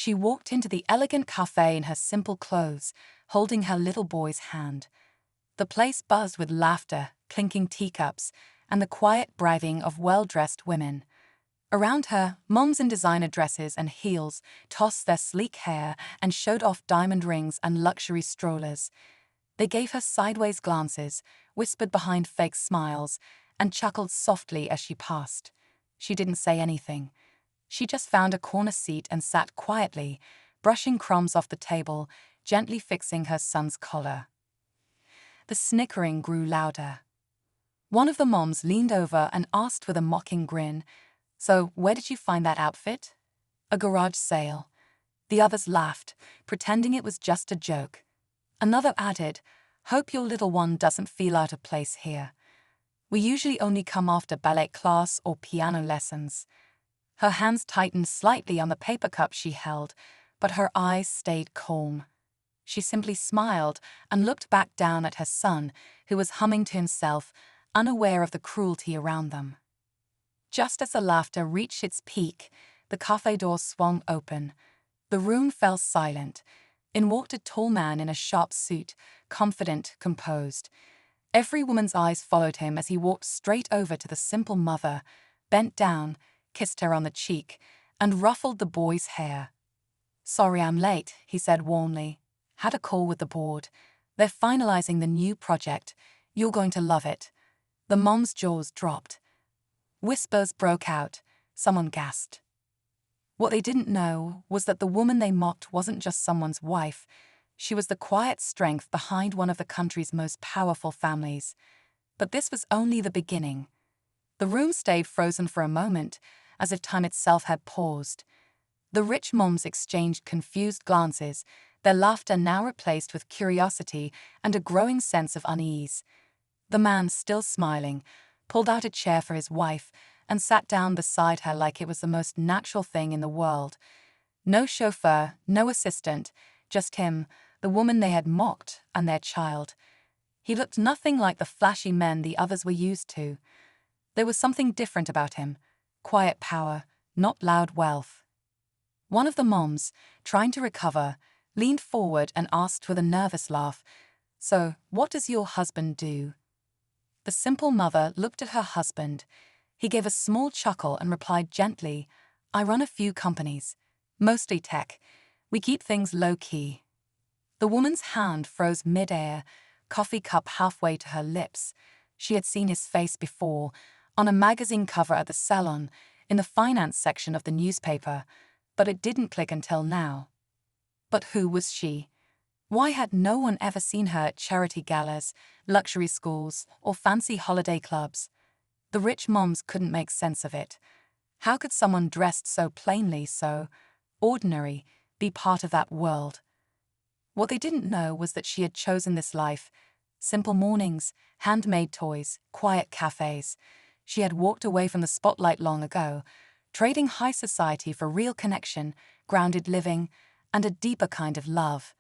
She walked into the elegant cafe in her simple clothes, holding her little boy's hand. The place buzzed with laughter, clinking teacups, and the quiet breathing of well-dressed women. Around her, moms in designer dresses and heels tossed their sleek hair and showed off diamond rings and luxury strollers. They gave her sideways glances, whispered behind fake smiles, and chuckled softly as she passed. She didn't say anything. She just found a corner seat and sat quietly, brushing crumbs off the table, gently fixing her son's collar. The snickering grew louder. One of the moms leaned over and asked with a mocking grin, "So, where did you find that outfit?" "A garage sale." The others laughed, pretending it was just a joke. Another added, "Hope your little one doesn't feel out of place here. We usually only come after ballet class or piano lessons." Her hands tightened slightly on the paper cup she held, but her eyes stayed calm. She simply smiled and looked back down at her son, who was humming to himself, unaware of the cruelty around them. Just as the laughter reached its peak, the cafe door swung open. The room fell silent. In walked a tall man in a sharp suit, confident, composed. Every woman's eyes followed him as he walked straight over to the simple mother, bent down, kissed her on the cheek, and ruffled the boy's hair. "Sorry I'm late," he said warmly. "Had a call with the board. They're finalizing the new project. You're going to love it." The mom's jaws dropped. Whispers broke out. Someone gasped. What they didn't know was that the woman they mocked wasn't just someone's wife. She was the quiet strength behind one of the country's most powerful families. But this was only the beginning. The room stayed frozen for a moment, as if time itself had paused. The rich moms exchanged confused glances, their laughter now replaced with curiosity and a growing sense of unease. The man, still smiling, pulled out a chair for his wife and sat down beside her like it was the most natural thing in the world. No chauffeur, no assistant, just him, the woman they had mocked, and their child. He looked nothing like the flashy men the others were used to. There was something different about him, quiet power, not loud wealth. One of the moms, trying to recover, leaned forward and asked with a nervous laugh, "So, what does your husband do?" The simple mother looked at her husband. He gave a small chuckle and replied gently, "I run a few companies, mostly tech. We keep things low-key." The woman's hand froze mid-air, coffee cup halfway to her lips. She had seen his face before, on a magazine cover at the salon, in the finance section of the newspaper, but it didn't click until now. But who was she? Why had no one ever seen her at charity galas, luxury schools, or fancy holiday clubs? The rich moms couldn't make sense of it. How could someone dressed so plainly, so ordinary, be part of that world? What they didn't know was that she had chosen this life. Simple mornings, handmade toys, quiet cafes. She had walked away from the spotlight long ago, trading high society for real connection, grounded living, and a deeper kind of love.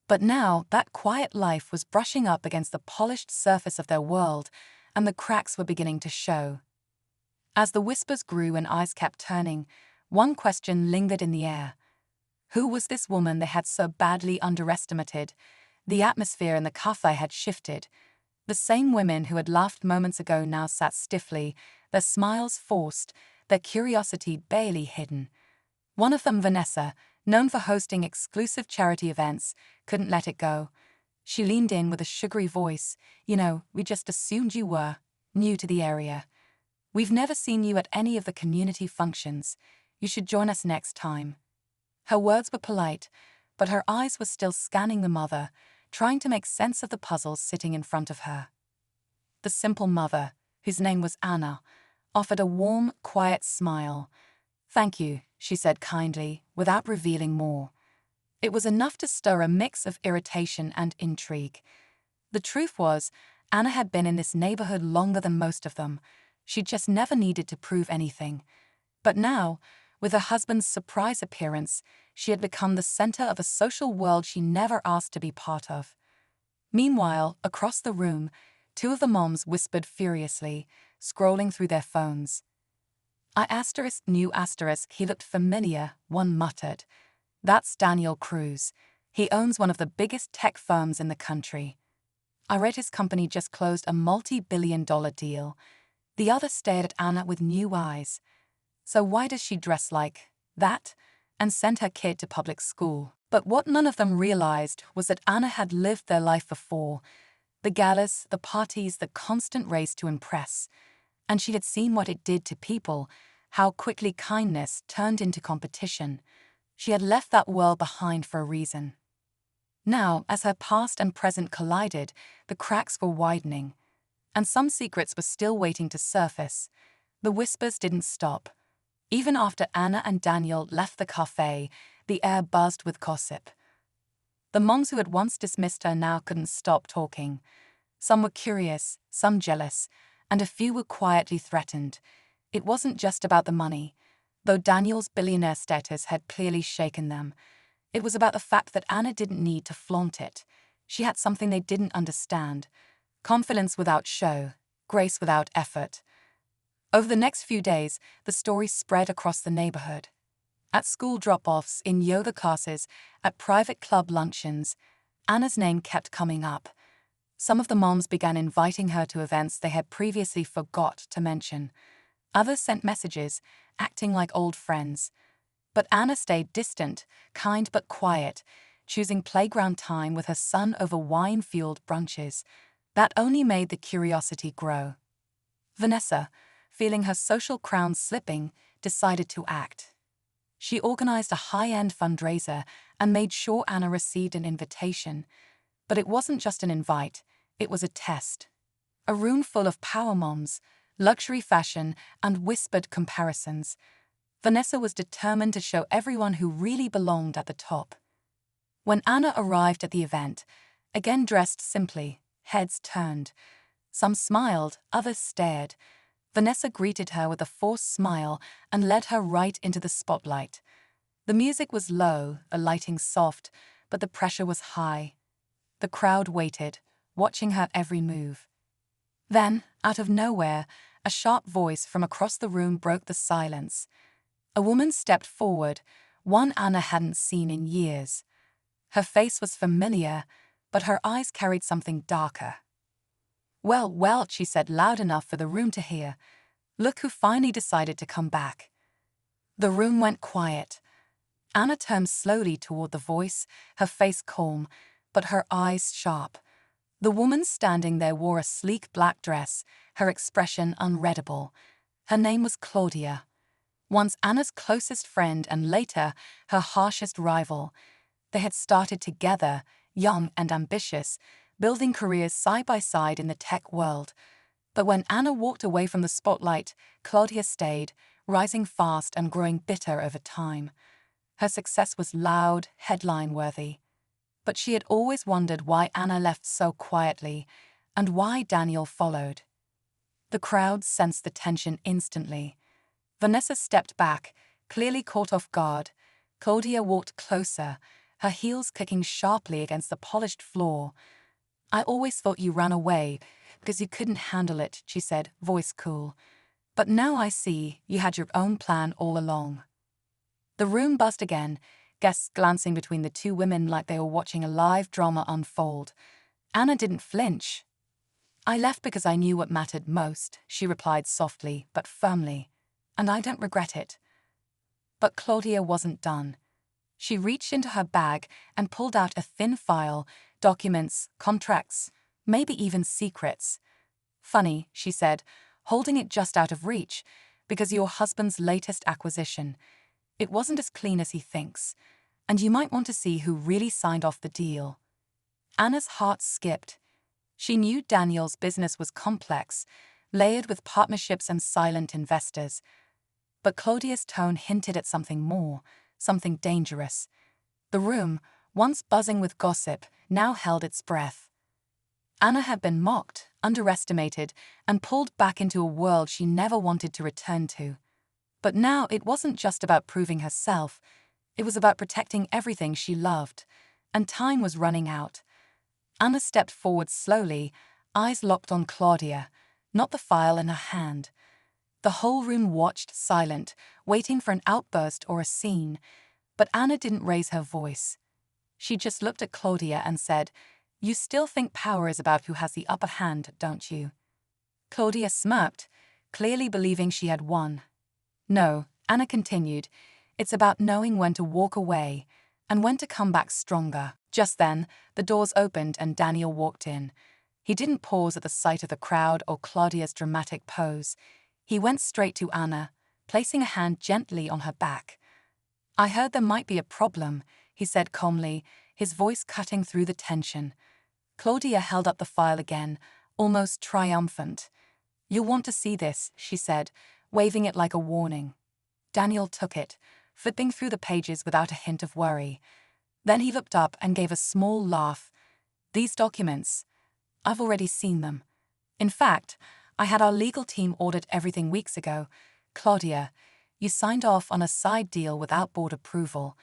But now that quiet life was brushing up against the polished surface of their world, and the cracks were beginning to show. As the whispers grew and eyes kept turning, one question lingered in the air. Who was this woman they had so badly underestimated? The atmosphere in the cafe had shifted. The same women who had laughed moments ago now sat stiffly, their smiles forced, their curiosity barely hidden. One of them, Vanessa, known for hosting exclusive charity events, couldn't let it go. She leaned in with a sugary voice. "You know, we just assumed you were new to the area. We've never seen you at any of the community functions. You should join us next time." Her words were polite, but her eyes were still scanning the mother, trying to make sense of the puzzles sitting in front of her. The simple mother, whose name was Anna, offered a warm, quiet smile. "Thank you," she said kindly, without revealing more. It was enough to stir a mix of irritation and intrigue. The truth was, Anna had been in this neighborhood longer than most of them. She just never needed to prove anything. But now, with her husband's surprise appearance, she had become the center of a social world she never asked to be part of. Meanwhile, across the room, two of the moms whispered furiously, scrolling through their phones. "I ***, he looked familiar," one muttered. That's Daniel Cruz. He owns one of the biggest tech firms in the country. I read his company just closed a multi-billion-dollar deal. The other stared at Anna with new eyes. So why does she dress like that and send her kid to public school? But what none of them realized was that Anna had lived their life before. The galas, the parties, the constant race to impress. And she had seen what it did to people, how quickly kindness turned into competition. She had left that world behind for a reason. Now, as her past and present collided, the cracks were widening. And some secrets were still waiting to surface. The whispers didn't stop. Even after Anna and Daniel left the cafe, the air buzzed with gossip. The moms who had once dismissed her now couldn't stop talking. Some were curious, some jealous, and a few were quietly threatened. It wasn't just about the money, though Daniel's billionaire status had clearly shaken them. It was about the fact that Anna didn't need to flaunt it. She had something they didn't understand: confidence without show, grace without effort. Over the next few days, the story spread across the neighborhood. At school drop-offs, in yoga classes, at private club luncheons, Anna's name kept coming up. Some of the moms began inviting her to events they had previously forgot to mention. Others sent messages, acting like old friends. But Anna stayed distant, kind but quiet, choosing playground time with her son over wine-fueled brunches. That only made the curiosity grow. Vanessa, feeling her social crown slipping, decided to act. She organized a high-end fundraiser and made sure Anna received an invitation. But it wasn't just an invite, it was a test. A room full of power moms, luxury fashion, and whispered comparisons. Vanessa was determined to show everyone who really belonged at the top. When Anna arrived at the event, again dressed simply, heads turned. Some smiled, others stared. Vanessa greeted her with a forced smile and led her right into the spotlight. The music was low, the lighting soft, but the pressure was high. The crowd waited, watching her every move. Then, out of nowhere, a sharp voice from across the room broke the silence. A woman stepped forward, one Anna hadn't seen in years. Her face was familiar, but her eyes carried something darker. Well, she said loud enough for the room to hear. Look who finally decided to come back. The room went quiet. Anna turned slowly toward the voice, her face calm, but her eyes sharp. The woman standing there wore a sleek black dress, her expression unreadable. Her name was Claudia. Once Anna's closest friend and later her harshest rival. They had started together, young and ambitious, building careers side by side in the tech world. But when Anna walked away from the spotlight, Claudia stayed, rising fast and growing bitter over time. Her success was loud, headline-worthy. But she had always wondered why Anna left so quietly, and why Daniel followed. The crowd sensed the tension instantly. Vanessa stepped back, clearly caught off guard. Claudia walked closer, her heels kicking sharply against the polished floor. I always thought you ran away because you couldn't handle it, she said, voice cool. But now I see you had your own plan all along. The room buzzed again, guests glancing between the two women like they were watching a live drama unfold. Anna didn't flinch. I left because I knew what mattered most, she replied softly but firmly. And I don't regret it. But Claudia wasn't done. She reached into her bag and pulled out a thin file, documents, contracts, maybe even secrets. Funny, she said, holding it just out of reach, because your husband's latest acquisition. It wasn't as clean as he thinks, and you might want to see who really signed off the deal. Anna's heart skipped. She knew Daniel's business was complex, layered with partnerships and silent investors. But Claudia's tone hinted at something more, something dangerous. The room, once buzzing with gossip, now held its breath. Anna had been mocked, underestimated, and pulled back into a world she never wanted to return to. But now it wasn't just about proving herself, it was about protecting everything she loved, and time was running out. Anna stepped forward slowly, eyes locked on Claudia, not the file in her hand. The whole room watched, silent, waiting for an outburst or a scene. But Anna didn't raise her voice. She just looked at Claudia and said, "You still think power is about who has the upper hand, don't you?" Claudia smirked, clearly believing she had won. "No," Anna continued, "it's about knowing when to walk away and when to come back stronger." Just then, the doors opened and Daniel walked in. He didn't pause at the sight of the crowd or Claudia's dramatic pose. He went straight to Anna, placing a hand gently on her back. "I heard there might be a problem," he said calmly, his voice cutting through the tension. Claudia held up the file again, almost triumphant. "You'll want to see this," she said, waving it like a warning. Daniel took it, flipping through the pages without a hint of worry. Then he looked up and gave a small laugh. "These documents, I've already seen them. In fact, I had our legal team audit everything weeks ago. Claudia, you signed off on a side deal without board approval.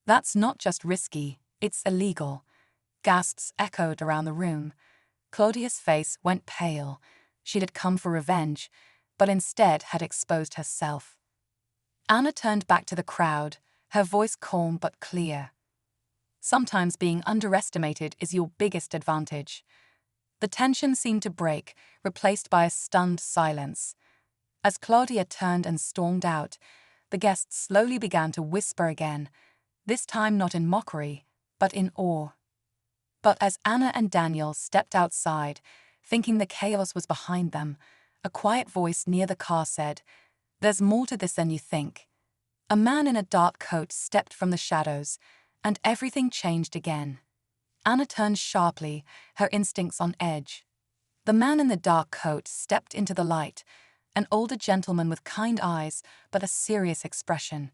That's not just risky, it's illegal." Gasps echoed around the room. Claudia's face went pale. She'd had come for revenge, but instead had exposed herself. Anna turned back to the crowd, her voice calm but clear. "Sometimes being underestimated is your biggest advantage." The tension seemed to break, replaced by a stunned silence. As Claudia turned and stormed out, the guests slowly began to whisper again, this time not in mockery, but in awe. But as Anna and Daniel stepped outside, thinking the chaos was behind them, a quiet voice near the car said, "There's more to this than you think." A man in a dark coat stepped from the shadows, and everything changed again. Anna turned sharply, her instincts on edge. The man in the dark coat stepped into the light, an older gentleman with kind eyes but a serious expression.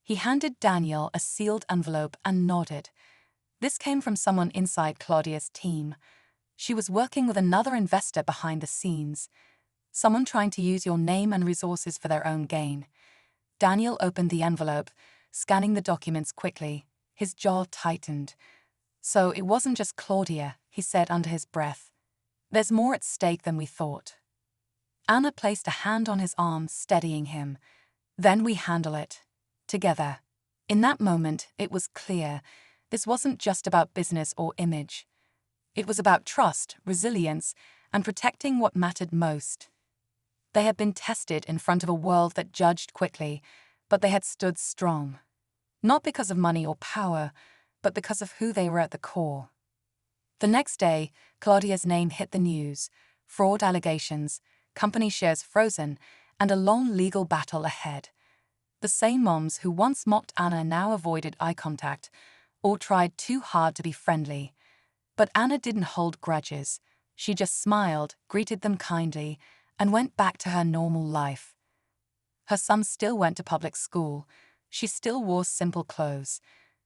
He handed Daniel a sealed envelope and nodded. This came from someone inside Claudia's team. She was working with another investor behind the scenes, someone trying to use your name and resources for their own gain. Daniel opened the envelope, scanning the documents quickly. His jaw tightened. "So it wasn't just Claudia," he said under his breath. "There's more at stake than we thought." Anna placed a hand on his arm, steadying him. "Then we handle it. Together." In that moment, it was clear. This wasn't just about business or image. It was about trust, resilience, and protecting what mattered most. They had been tested in front of a world that judged quickly, but they had stood strong. Not because of money or power, but because of who they were at the core. The next day, Claudia's name hit the news. Fraud allegations, company shares frozen, and a long legal battle ahead. The same moms who once mocked Anna now avoided eye contact, or tried too hard to be friendly. But Anna didn't hold grudges. She just smiled, greeted them kindly, and went back to her normal life. Her son still went to public school. She still wore simple clothes.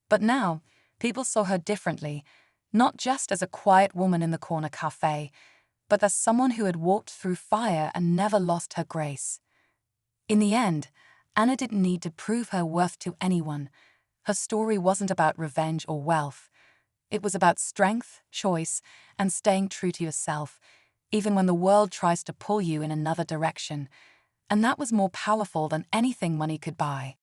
But now, people saw her differently, not just as a quiet woman in the corner cafe, but as someone who had walked through fire and never lost her grace. In the end, Anna didn't need to prove her worth to anyone. Her story wasn't about revenge or wealth. It was about strength, choice, and staying true to yourself, even when the world tries to pull you in another direction. And that was more powerful than anything money could buy.